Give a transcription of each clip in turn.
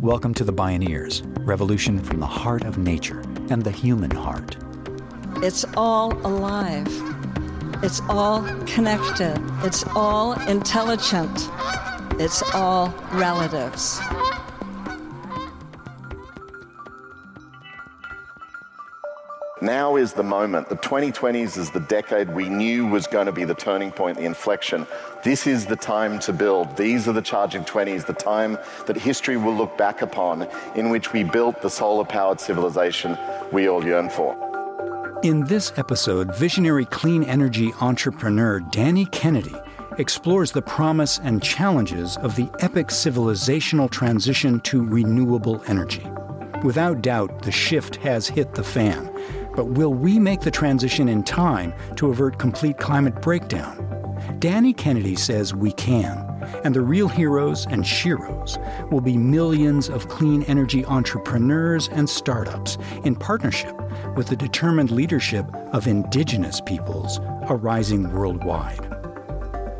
Welcome to the Bioneers, revolution from the heart of nature and the human heart. It's all alive. It's all connected. It's all intelligent. It's all relatives. Now is the moment. The 2020s is the decade we knew was going to be the turning point, the inflection. This is the time to build. These are the charging 20s, the time that history will look back upon, in which we built the solar-powered civilization we all yearn for. In this episode, visionary clean energy entrepreneur Danny Kennedy explores the promise and challenges of the epic civilizational transition to renewable energy. Without doubt, the shift has hit the fan. But will we make the transition in time to avert complete climate breakdown? Danny Kennedy says we can, and the real heroes and sheroes will be millions of clean energy entrepreneurs and startups in partnership with the determined leadership of Indigenous Peoples arising worldwide.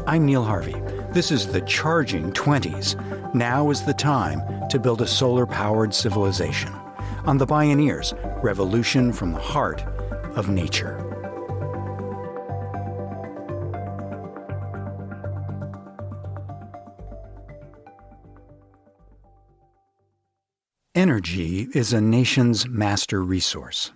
I'm Neil Harvey. This is the Charging 20s. Now is the time to build a solar-powered civilization. On the Bioneers, revolution from the heart of nature. Energy is a nation's master resource.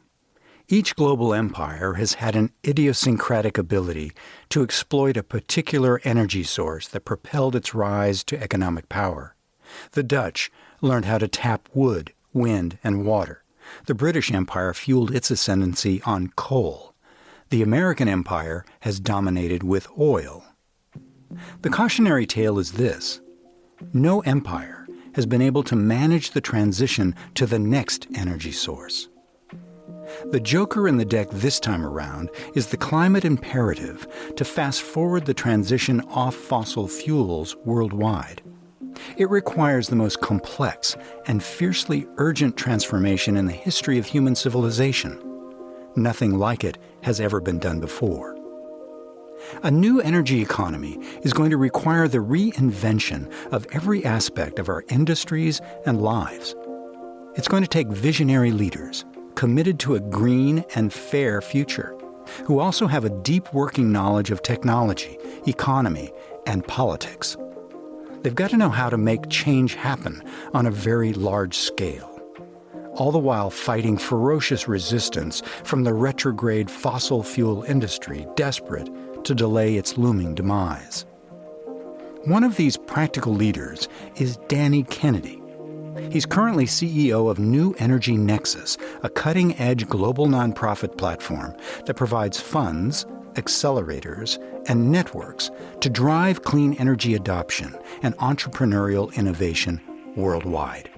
Each global empire has had an idiosyncratic ability to exploit a particular energy source that propelled its rise to economic power. The Dutch learned how to tap wood, wind, and water. The British Empire fueled its ascendancy on coal. The American Empire has dominated with oil. The cautionary tale is this: no empire has been able to manage the transition to the next energy source. The joker in the deck this time around is the climate imperative to fast forward the transition off fossil fuels worldwide. It requires the most complex and fiercely urgent transformation in the history of human civilization. Nothing like it has ever been done before. A new energy economy is going to require the reinvention of every aspect of our industries and lives. It's going to take visionary leaders committed to a green and fair future, who also have a deep working knowledge of technology, economy, and politics. They've got to know how to make change happen on a very large scale, all the while fighting ferocious resistance from the retrograde fossil fuel industry desperate to delay its looming demise. One of these practical leaders is Danny Kennedy. He's currently CEO of New Energy Nexus, a cutting-edge global nonprofit platform that provides funds, accelerators, and networks to drive clean energy adoption and entrepreneurial innovation worldwide.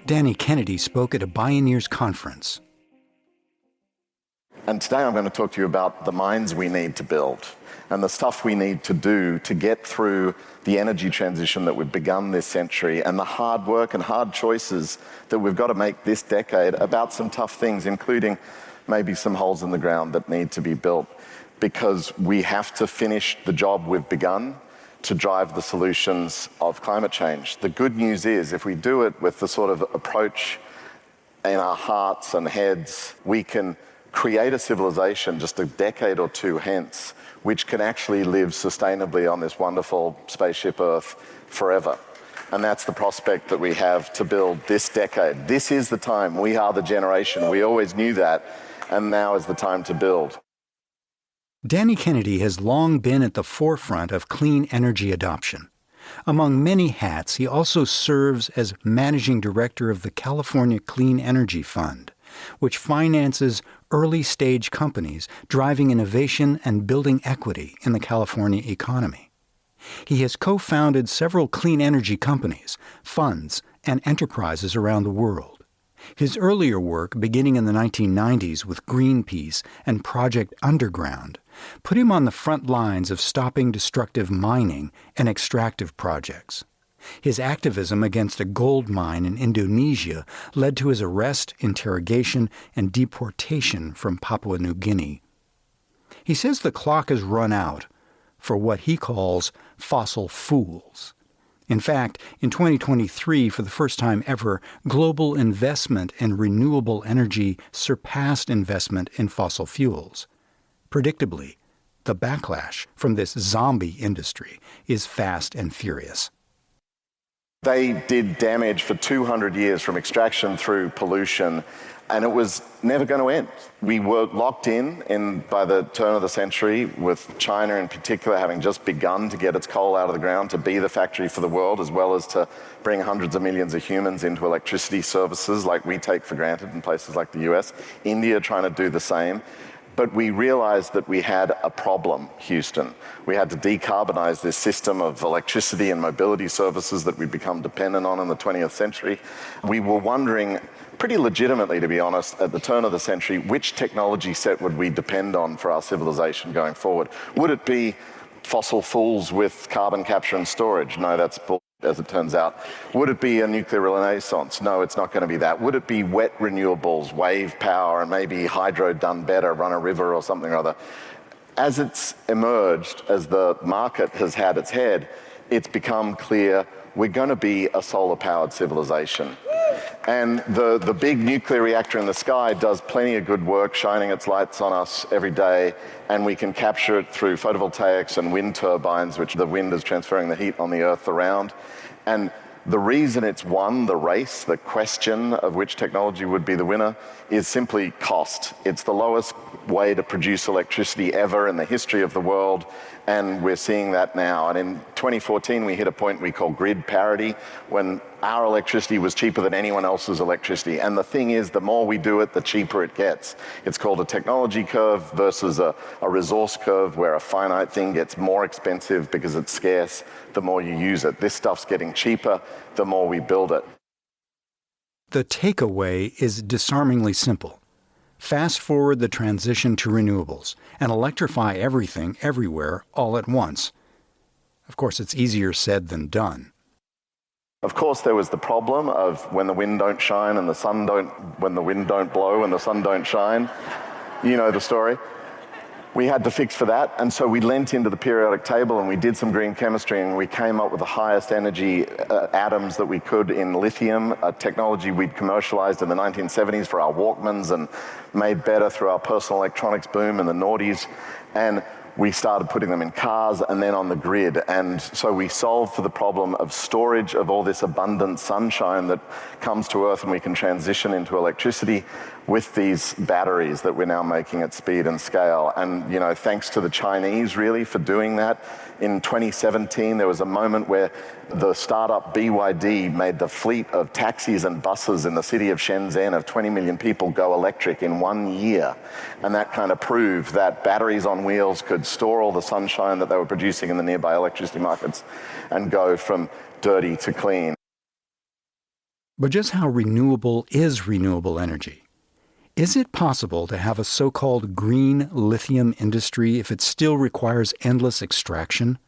Danny Kennedy spoke at a Bioneers conference. And today I'm going to talk to you about the minds we need to build and the stuff we need to do to get through the energy transition that we've begun this century, and the hard work and hard choices that we've got to make this decade about some tough things, including maybe some holes in the ground that need to be built, because we have to finish the job we've begun to drive the solutions of climate change. The good news is, if we do it with the sort of approach in our hearts and heads, we can create a civilization just a decade or two hence, which can actually live sustainably on this wonderful spaceship Earth forever. And that's the prospect that we have to build this decade. This is the time. We are the generation. We always knew that, and now is the time to build. Danny Kennedy has long been at the forefront of clean energy adoption. Among many hats, he also serves as managing director of the California Clean Energy Fund, which finances early-stage companies driving innovation and building equity in the California economy. He has co-founded several clean energy companies, funds, and enterprises around the world. His earlier work, beginning in the 1990s with Greenpeace and Project Underground, put him on the front lines of stopping destructive mining and extractive projects. His activism against a gold mine in Indonesia led to his arrest, interrogation, and deportation from Papua New Guinea. He says the clock has run out for what he calls fossil fools, In fact, in 2023, for the first time ever, global investment in renewable energy surpassed investment in fossil fuels. Predictably, the backlash from this zombie industry is fast and furious. They did damage for 200 years from extraction through pollution, and it was never going to end. We were locked in by the turn of the century, with China in particular having just begun to get its coal out of the ground to be the factory for the world, as well as to bring hundreds of millions of humans into electricity services like we take for granted in places like the US. India trying to do the same. But we realized that we had a problem, Houston. We had to decarbonize this system of electricity and mobility services that we've become dependent on in the 20th century. We were wondering, pretty legitimately to be honest, at the turn of the century, which technology set would we depend on for our civilization going forward? Would it be fossil fuels with carbon capture and storage? No, that's bull, as it turns out. Would it be a nuclear renaissance? No, it's not going to be that. Would it be wet renewables, wave power, and maybe hydro done better, run a river or something or other? As it's emerged, as the market has had its head, it's become clear we're going to be a solar-powered civilization. And the big nuclear reactor in the sky does plenty of good work, shining its lights on us every day, and we can capture it through photovoltaics and wind turbines, which the wind is transferring the heat on the Earth around. And the reason it's won the race, the question of which technology would be the winner, is simply cost. It's the lowest way to produce electricity ever in the history of the world, and we're seeing that now. And in 2014, we hit a point we call grid parity, when our electricity was cheaper than anyone else's electricity. And the thing is, the more we do it, the cheaper it gets. It's called a technology curve versus a resource curve, where a finite thing gets more expensive because it's scarce the more you use it. This stuff's getting cheaper the more we build it. The takeaway is disarmingly simple. Fast forward the transition to renewables and electrify everything, everywhere, all at once. Of course, it's easier said than done. Of course, there was the problem of when the wind don't shine and the sun don't, when the wind don't blow and the sun don't shine. You know the story. We had to fix for that, and so we leant into the periodic table and we did some green chemistry, and we came up with the highest energy atoms that we could in lithium, a technology we'd commercialized in the 1970s for our Walkmans and made better through our personal electronics boom in the noughties. And we started putting them in cars and then on the grid. And so we solved for the problem of storage of all this abundant sunshine that comes to Earth, and we can transition into electricity with these batteries that we're now making at speed and scale. And, you know, thanks to the Chinese, really, for doing that. In 2017, there was a moment where the startup BYD made the fleet of taxis and buses in the city of Shenzhen of 20 million people go electric in 1 year. And that kind of proved that batteries on wheels could store all the sunshine that they were producing in the nearby electricity markets and go from dirty to clean. But just how renewable is renewable energy? Is it possible to have a so-called green lithium industry if it still requires endless extraction?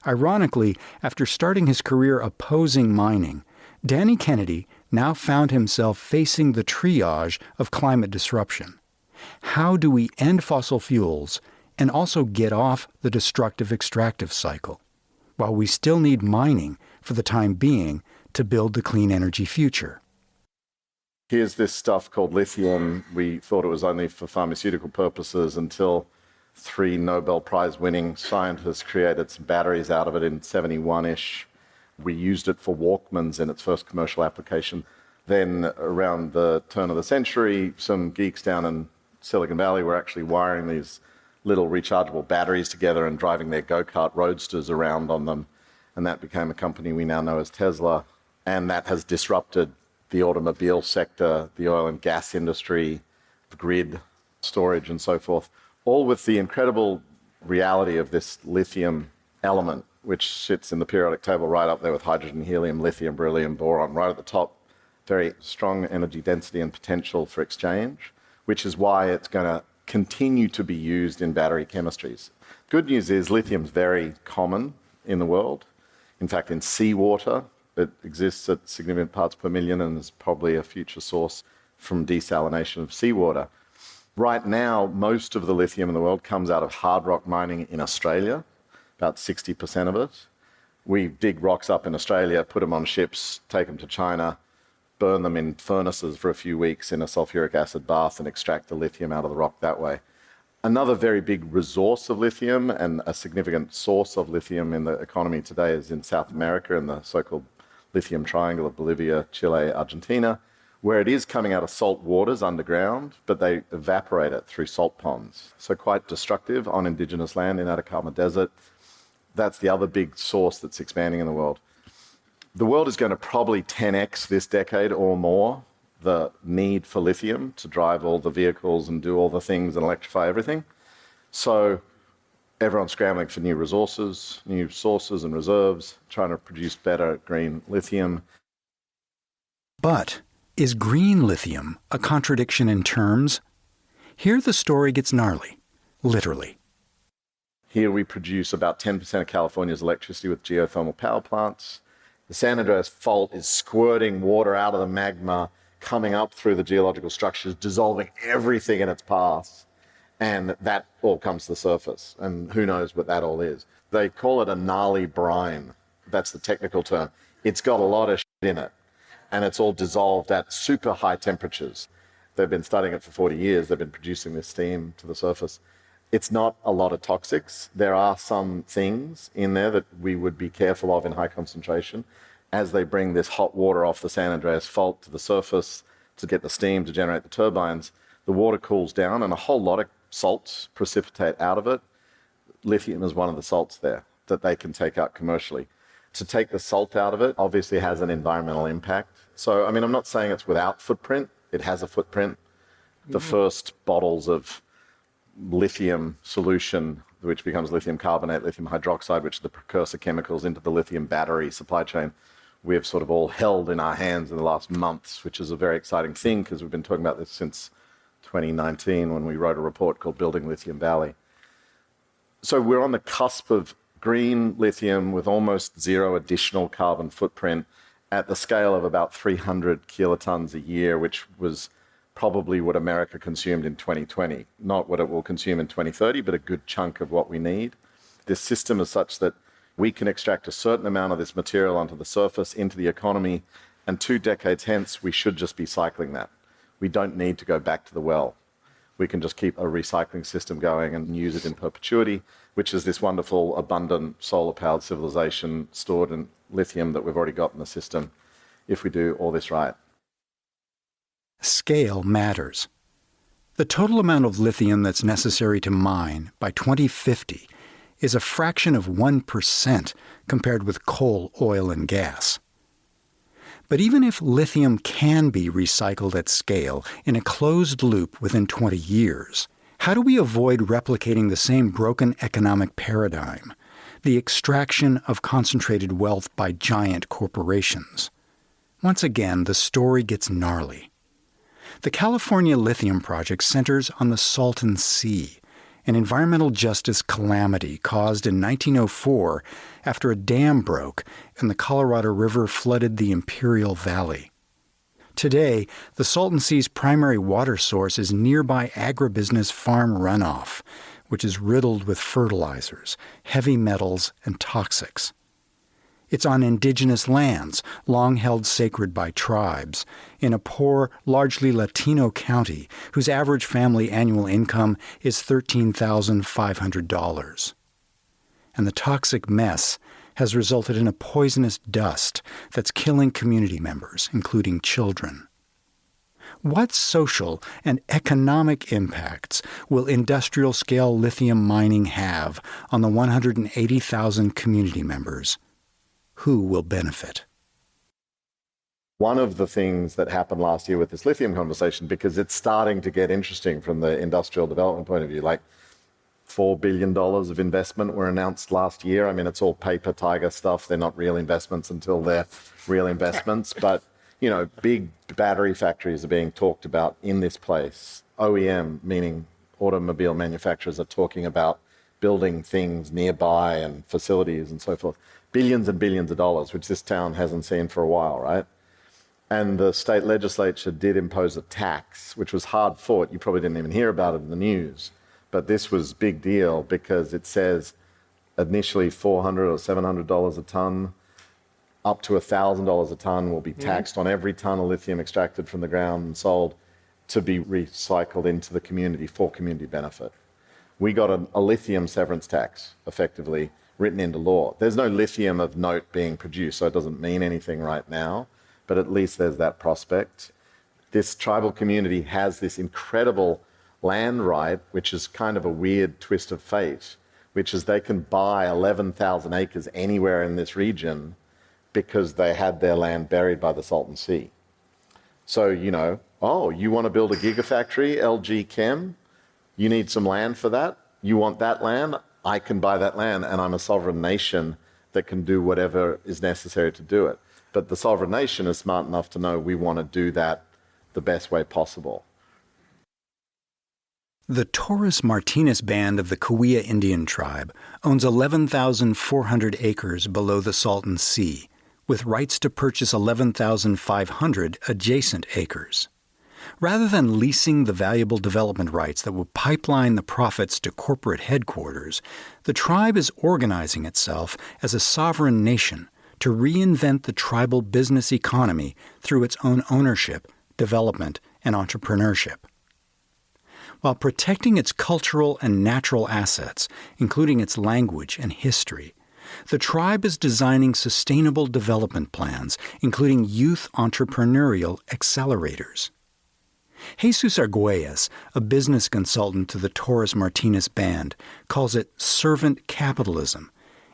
Ironically, after starting his career opposing mining, Danny Kennedy now found himself facing the triage of climate disruption. How do we end fossil fuels and also get off the destructive extractive cycle, while we still need mining for the time being to build the clean energy future? Here's this stuff called lithium. We thought it was only for pharmaceutical purposes until 3 Nobel Prize winning scientists created some batteries out of it in 71-ish. We used it for Walkmans in its first commercial application. Then around the turn of the century, some geeks down in Silicon Valley were actually wiring these little rechargeable batteries together and driving their go-kart roadsters around on them. And that became a company we now know as Tesla. And that has disrupted the automobile sector, the oil and gas industry, the grid, storage, and so forth, all with the incredible reality of this lithium element, which sits in the periodic table right up there with hydrogen, helium, lithium, beryllium, boron, right at the top. Very strong energy density and potential for exchange, which is why it's going to continue to be used in battery chemistries. Good news is lithium's very common in the world. In fact, in seawater, it exists at significant parts per million and is probably a future source from desalination of seawater. Right now, most of the lithium in the world comes out of hard rock mining in Australia, about 60% of it. We dig rocks up in Australia, put them on ships, take them to China, burn them in furnaces for a few weeks in a sulfuric acid bath and extract the lithium out of the rock that way. Another very big resource of lithium and a significant source of lithium in the economy today is in South America in the so-called lithium triangle of Bolivia, Chile, Argentina, where it is coming out of salt waters underground, but they evaporate it through salt ponds. So quite destructive on indigenous land in Atacama Desert. That's the other big source that's expanding in the world. The world is going to probably 10x this decade or more the need for lithium to drive all the vehicles and do all the things and electrify everything. So everyone's scrambling for new resources, new sources and reserves, trying to produce better green lithium. But is green lithium a contradiction in terms? Here the story gets gnarly, literally. Here we produce about 10% of California's electricity with geothermal power plants. The San Andreas Fault is squirting water out of the magma, coming up through the geological structures, dissolving everything in its path. And that all comes to the surface. And who knows what that all is. They call it a gnarly brine. That's the technical term. It's got a lot of shit in it. And it's all dissolved at super high temperatures. They've been studying it for 40 years. They've been producing this steam to the surface. It's not a lot of toxics. There are some things in there that we would be careful of in high concentration. As they bring this hot water off the San Andreas Fault to the surface to get the steam to generate the turbines, the water cools down and a whole lot of salts precipitate out of it. Lithium is one of the salts there that they can take out commercially. To take the salt out of it obviously has an environmental impact. So, I mean, I'm not saying it's without footprint. It has a footprint. The first bottles of lithium solution, which becomes lithium carbonate, lithium hydroxide, which are the precursor chemicals into the lithium battery supply chain, we have sort of all held in our hands in the last months, which is a very exciting thing because we've been talking about this since 2019 when we wrote a report called Building Lithium Valley. So we're on the cusp of green lithium with almost zero additional carbon footprint at the scale of about 300 kilotons a year, which was probably what America consumed in 2020. Not what it will consume in 2030, but a good chunk of what we need. This system is such that we can extract a certain amount of this material onto the surface, into the economy, and 2 decades hence, we should just be cycling that. We don't need to go back to the well. We can just keep a recycling system going and use it in perpetuity, which is this wonderful, abundant, solar-powered civilization stored in lithium that we've already got in the system, if we do all this right. Scale matters. The total amount of lithium that's necessary to mine by 2050 is a fraction of 1% compared with coal, oil, and gas. But even if lithium can be recycled at scale in a closed loop within 20 years, how do we avoid replicating the same broken economic paradigm, the extraction of concentrated wealth by giant corporations? Once again, the story gets gnarly. The California Lithium Project centers on the Salton Sea, an environmental justice calamity caused in 1904 after a dam broke and the Colorado River flooded the Imperial Valley. Today, the Salton Sea's primary water source is nearby agribusiness farm runoff, which is riddled with fertilizers, heavy metals, and toxics. It's on indigenous lands, long held sacred by tribes, in a poor, largely Latino county whose average family annual income is $13,500. And the toxic mess has resulted in a poisonous dust that's killing community members, including children. What social and economic impacts will industrial-scale lithium mining have on the 180,000 community members? Who will benefit? One of the things that happened last year with this lithium conversation, because it's starting to get interesting from the industrial development point of view, like $4 billion of investment were announced last year. I mean, it's all paper tiger stuff. They're not real investments until they're real investments. But, you know, big battery factories are being talked about in this place. OEM, meaning automobile manufacturers, are talking about building things nearby and facilities and so forth. Billions and billions of dollars, which this town hasn't seen for a while, right? And the state legislature did impose a tax, which was hard fought. You probably didn't even hear about it in the news. But this was a big deal because it says initially $400 or $700 a ton, up to $1,000 a ton will be taxed on every ton of lithium extracted from the ground and sold to be recycled into the community for community benefit. We got a lithium severance tax, effectively, written into law. There's no lithium of note being produced, so it doesn't mean anything right now, but at least there's that prospect. This tribal community has this incredible land right, which is kind of a weird twist of fate, which is they can buy 11,000 acres anywhere in this region because they had their land buried by the Salton Sea. So, you want to build a gigafactory, LG Chem? You need some land for that? You want that land? I can buy that land, and I'm a sovereign nation that can do whatever is necessary to do it. But the sovereign nation is smart enough to know we want to do that the best way possible. The Torres Martinez Band of the Cahuilla Indian tribe owns 11,400 acres below the Salton Sea, with rights to purchase 11,500 adjacent acres. Rather than leasing the valuable development rights that will pipeline the profits to corporate headquarters, the tribe is organizing itself as a sovereign nation to reinvent the tribal business economy through its own ownership, development, and entrepreneurship. While protecting its cultural and natural assets, including its language and history, the tribe is designing sustainable development plans, including youth entrepreneurial accelerators. Jesus Arguelles, a business consultant to the Torres Martinez Band, calls it servant capitalism,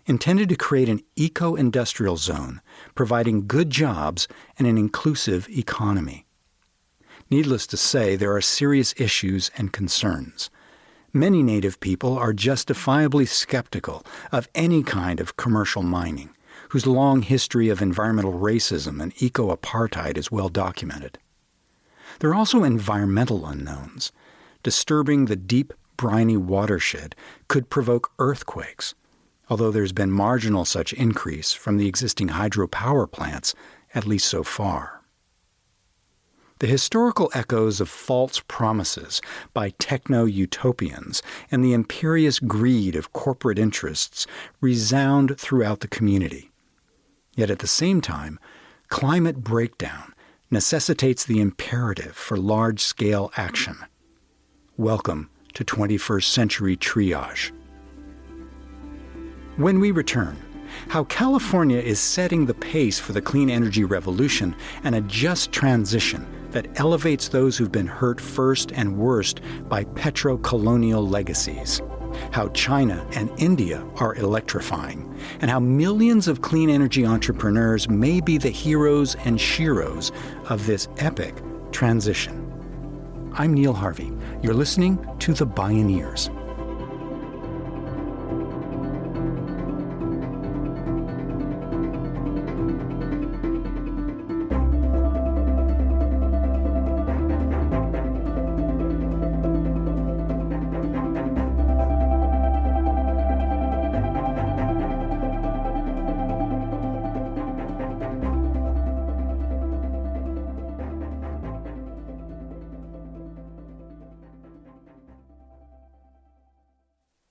intended to create an eco-industrial zone, providing good jobs and an inclusive economy. Needless to say, there are serious issues and concerns. Many Native people are justifiably skeptical of any kind of commercial mining, whose long history of environmental racism and eco-apartheid is well documented. There are also environmental unknowns. Disturbing the deep, briny watershed could provoke earthquakes, although there's been marginal such increase from the existing hydropower plants, at least so far. The historical echoes of false promises by techno-utopians and the imperious greed of corporate interests resound throughout the community. Yet at the same time, climate breakdown necessitates the imperative for large-scale action. Welcome to 21st century triage. When we return, how California is setting the pace for the clean energy revolution and a just transition that elevates those who've been hurt first and worst by petro-colonial legacies. How China and India are electrifying, and how millions of clean energy entrepreneurs may be the heroes and sheroes of this epic transition. I'm Neil Harvey. You're listening to The Bioneers.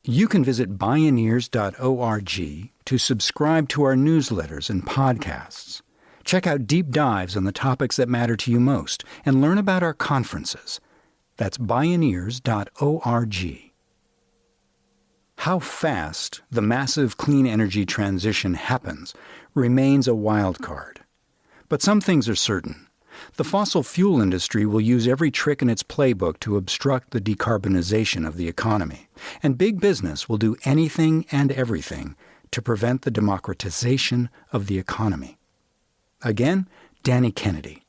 You can visit Bioneers.org to subscribe to our newsletters and podcasts. Check out deep dives on the topics that matter to you most and learn about our conferences. That's Bioneers.org. How fast the massive clean energy transition happens remains a wild card. But some things are certain. The fossil fuel industry will use every trick in its playbook to obstruct the decarbonization of the economy, and big business will do anything and everything to prevent the democratization of the economy. Again, Danny Kennedy.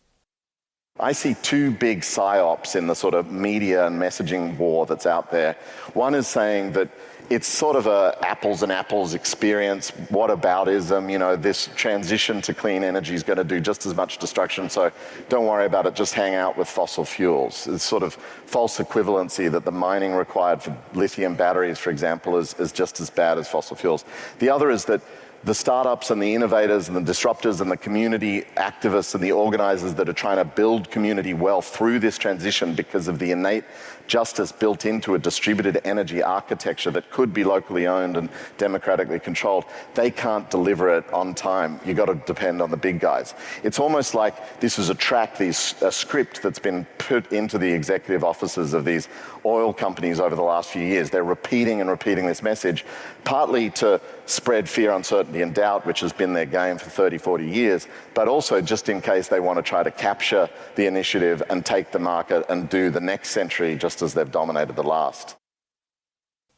I see two big psyops in the sort of media and messaging war that's out there. One is saying that it's sort of a apples and apples experience, whataboutism, this transition to clean energy is going to do just as much destruction, so don't worry about it, just hang out with fossil fuels. It's sort of false equivalency that the mining required for lithium batteries, for example, is just as bad as fossil fuels. The other is that the startups and the innovators and the disruptors and the community activists and the organizers that are trying to build community wealth through this transition because of the innate justice built into a distributed energy architecture that could be locally owned and democratically controlled, they can't deliver it on time. You've got to depend on the big guys. It's almost like this is a script that's been put into the executive offices of these oil companies over the last few years. They're repeating and repeating this message, partly to spread fear, uncertainty, and doubt, which has been their game for 30, 40 years, but also just in case they want to try to capture the initiative and take the market and do the next century just as they've dominated the last.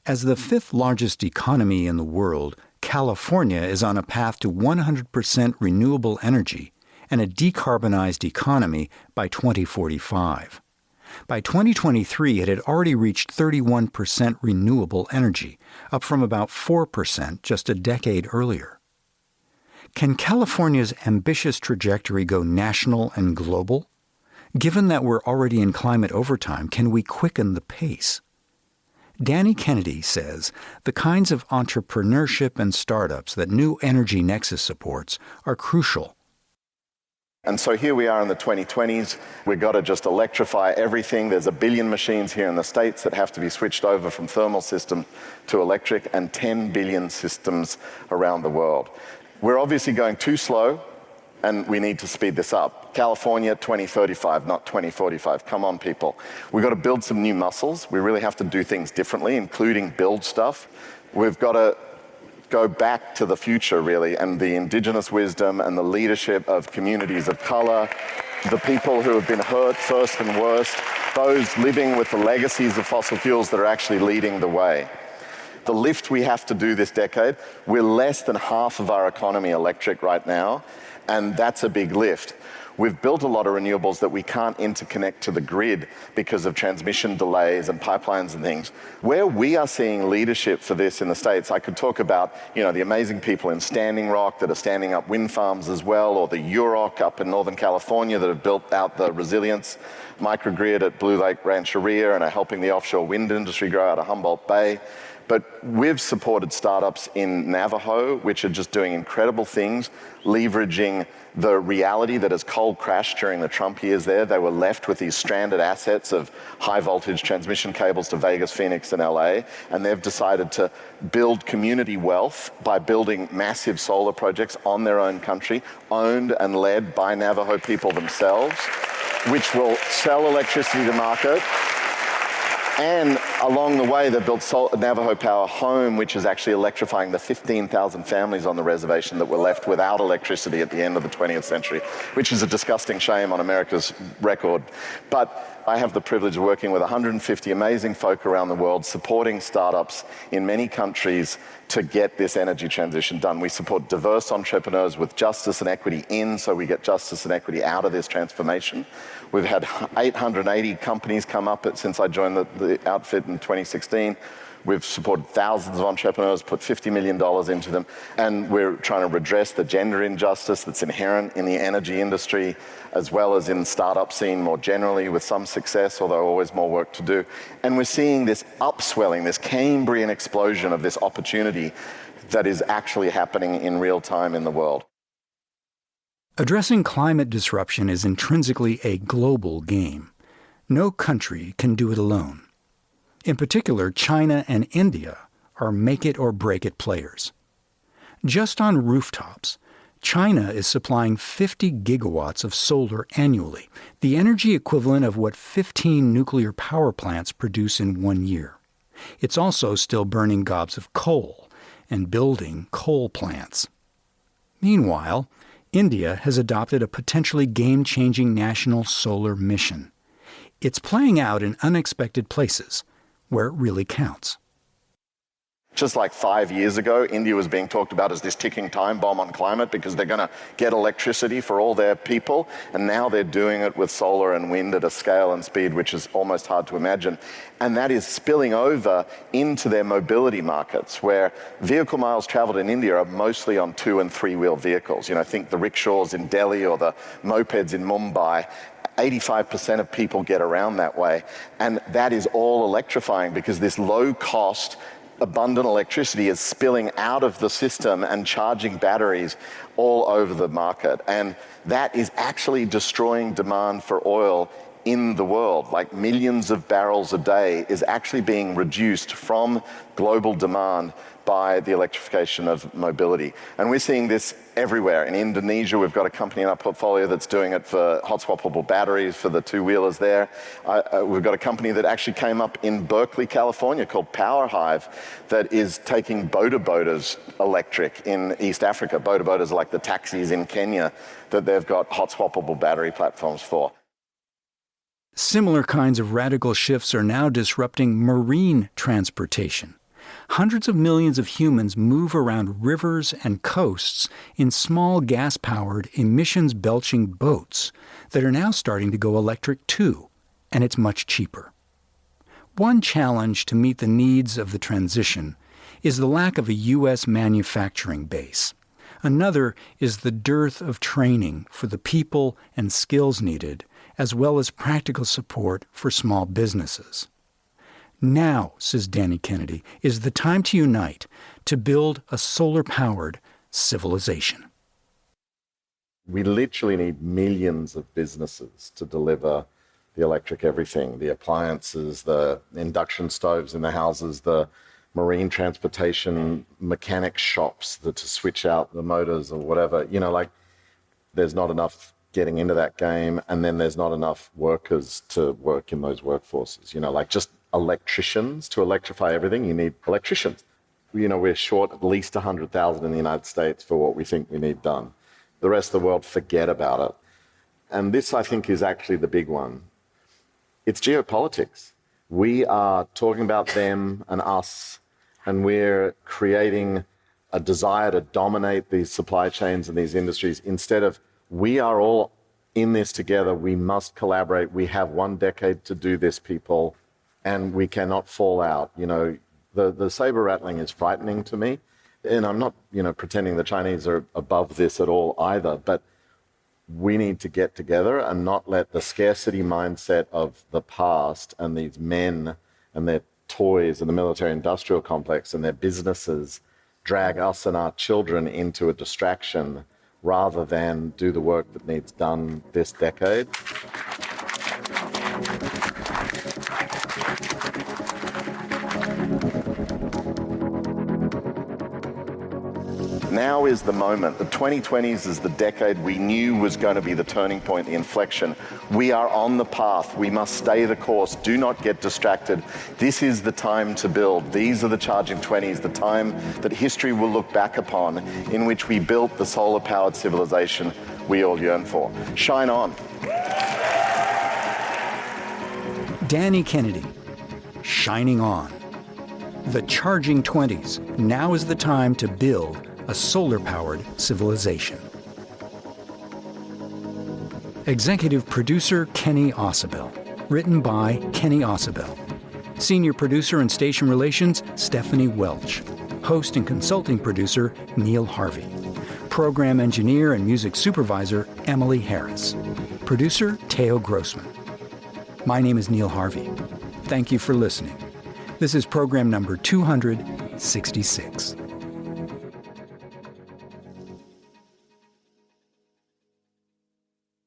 As the fifth largest economy in the world, California is on a path to 100% renewable energy and a decarbonized economy by 2045. By 2023, it had already reached 31% renewable energy, up from about 4% just a decade earlier. Can California's ambitious trajectory go national and global? Given that we're already in climate overtime, can we quicken the pace? Danny Kennedy says the kinds of entrepreneurship and startups that New Energy Nexus supports are crucial. And so here we are in the 2020s. We've got to just electrify everything. There's 1 billion machines here in the States that have to be switched over from thermal system to electric, and 10 billion systems around the world. We're obviously going too slow, and we need to speed this up. California, 2035, not 2045. Come on, people. We've got to build some new muscles. We really have to do things differently, including build stuff. We've got to go back to the future, really, and the indigenous wisdom and the leadership of communities of color, the people who have been hurt first and worst, those living with the legacies of fossil fuels that are actually leading the way. The lift we have to do this decade, we're less than half of our economy electric right now, and that's a big lift. We've built a lot of renewables that we can't interconnect to the grid because of transmission delays and pipelines and things. Where we are seeing leadership for this in the States, I could talk about, the amazing people in Standing Rock that are standing up wind farms as well, or the UROC up in Northern California that have built out the resilience microgrid at Blue Lake Rancheria and are helping the offshore wind industry grow out of Humboldt Bay. But we've supported startups in Navajo, which are just doing incredible things, leveraging the reality that as coal crashed during the Trump years there, they were left with these stranded assets of high voltage transmission cables to Vegas, Phoenix, and LA. And they've decided to build community wealth by building massive solar projects on their own country, owned and led by Navajo people themselves, which will sell electricity to market. And along the way, they've built Navajo Power Home, which is actually electrifying the 15,000 families on the reservation that were left without electricity at the end of the 20th century, which is a disgusting shame on America's record. But I have the privilege of working with 150 amazing folk around the world, supporting startups in many countries to get this energy transition done. We support diverse entrepreneurs with justice and equity in, so we get justice and equity out of this transformation. We've had 880 companies come up since I joined the outfit in 2016. We've supported thousands of entrepreneurs, put $50 million into them, and we're trying to redress the gender injustice that's inherent in the energy industry, as well as in the startup scene more generally, with some success, although always more work to do. And we're seeing this upswelling, this Cambrian explosion of this opportunity that is actually happening in real time in the world. Addressing climate disruption is intrinsically a global game. No country can do it alone. In particular, China and India are make-it-or-break-it players. Just on rooftops, China is supplying 50 gigawatts of solar annually, the energy equivalent of what 15 nuclear power plants produce in 1 year. It's also still burning gobs of coal and building coal plants. Meanwhile, India has adopted a potentially game-changing national solar mission. It's playing out in unexpected places, where it really counts. Just like 5 years ago, India was being talked about as this ticking time bomb on climate because they're going to get electricity for all their people, and now they're doing it with solar and wind at a scale and speed which is almost hard to imagine. And that is spilling over into their mobility markets, where vehicle miles traveled in India are mostly on 2- and 3-wheel vehicles. Think the rickshaws in Delhi or the mopeds in Mumbai. 85% of people get around that way. And that is all electrifying because this low-cost abundant electricity is spilling out of the system and charging batteries all over the market. And that is actually destroying demand for oil in the world. Like millions of barrels a day is actually being reduced from global demand by the electrification of mobility. And we're seeing this everywhere. In Indonesia, we've got a company in our portfolio that's doing it for hot swappable batteries for the two-wheelers there. We've got a company that actually came up in Berkeley, California called Power Hive that is taking boda-bodas electric in East Africa. Boda-bodas are like the taxis in Kenya that they've got hot swappable battery platforms for. Similar kinds of radical shifts are now disrupting marine transportation. Hundreds of millions of humans move around rivers and coasts in small gas-powered, emissions-belching boats that are now starting to go electric too, and it's much cheaper. One challenge to meet the needs of the transition is the lack of a U.S. manufacturing base. Another is the dearth of training for the people and skills needed, as well as practical support for small businesses. Now, says Danny Kennedy, is the time to unite to build a solar-powered civilization. We literally need millions of businesses to deliver the electric everything, the appliances, the induction stoves in the houses, the marine transportation mechanic shops to switch out the motors or whatever. There's not enough getting into that game, and then there's not enough workers to work in those workforces. Just electricians to electrify everything, you need electricians. We're short at least 100,000 in the United States for what we think we need done. The rest of the world forget about it. And this, I think, is actually the big one. It's geopolitics. We are talking about them and us, and we're creating a desire to dominate these supply chains and these industries instead of we are all in this together. We must collaborate. We have 1 decade to do this, people, and we cannot fall out. The saber rattling is frightening to me. And I'm not, pretending the Chinese are above this at all either, but we need to get together and not let the scarcity mindset of the past and these men and their toys and the military industrial complex and their businesses drag us and our children into a distraction rather than do the work that needs done this decade. Now is the moment. The 2020s is the decade we knew was going to be the turning point, the inflection. We are on the path. We must stay the course. Do not get distracted. This is the time to build. These are the charging 20s, the time that history will look back upon in which we built the solar-powered civilization we all yearn for. Shine on. Danny Kennedy, shining on. The charging 20s. Now is the time to build a solar-powered civilization. Executive producer Kenny Ausubel. Written by Kenny Ausubel. Senior producer and station relations Stephanie Welch. Host and consulting producer Neil Harvey. Program engineer and music supervisor Emily Harris. Producer Teo Grossman. My name is Neil Harvey. Thank you for listening. This is program number 266.